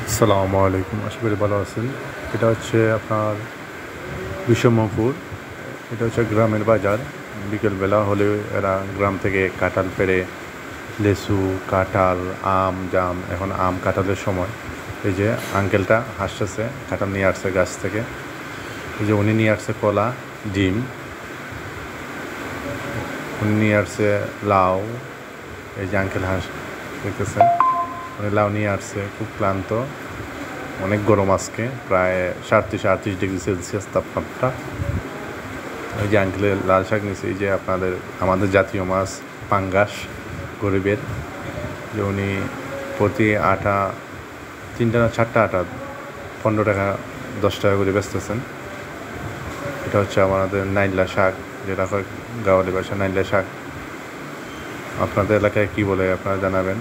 আসসালামু আলাইকুম, আশা করি ভালো আছেন। এটা হচ্ছে আপনার বিষমপুর। এটা হচ্ছে গ্রামের বাজার। বিকেলবেলা হলে এরা গ্রাম থেকে কাঁঠাল পেড়ে লেচু, কাঁঠাল, আম, জাম, এখন আম কাঁঠালের সময়। এই যে আঙ্কেলটা হাসতেছে, কাঁঠাল নিয়ে আসছে গাছ থেকে। এই যে উনি নিয়ে আসছে কলা, ডিম, উনি নিয়ে আসছে লাউ। এই যে আঙ্কেল দেখতেছেন, উনি লাউ নিয়ে আসছে। খুব ক্লান্ত, অনেক গরম আজকে, প্রায় 37-38 ডিগ্রি সেলসিয়াস তাপমাত্রা। ওই যে আঙ্কেলের লাল শাক নিচ্ছে। এই যে আমাদের জাতীয় মাছ পাঙ্গাস, গরিবের। যে উনি প্রতি আটা 3টা না 4টা আটা 15 টাকা 10 টাকা করে বেচতেছেন। এটা হচ্ছে আমাদের নাইলা শাক, যেটা গাওয়ালি ভাষা নাইলা শাক। আপনাদের এলাকায় কী বলে আপনারা জানাবেন।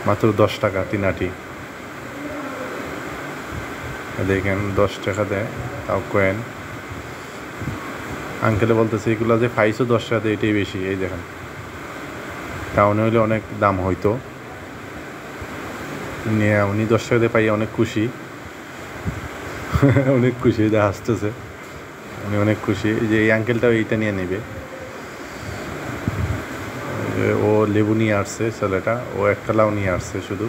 মাত্র 10 টাকা 3 আটি। দেখেন 10 টাকা দেয়, তাও কয়েন। আঙ্কেলে বলতেছে এগুলো যে পাইছো 10 টাকা দিয়ে, এটাই বেশি। এই দেখেন, টাউনে হলে অনেক দাম হইতো। উনি 10 টাকা দিয়ে পাই অনেক খুশি। অনেক খুশি, যে হাসতেছে, উনি অনেক খুশি যে এই আঙ্কেলটাও এইটা নিয়ে নেবে। ও লেবু নিয়ে আসছে ছেলেটা, ও একটা লাউ নিয়ে আসছে শুধু।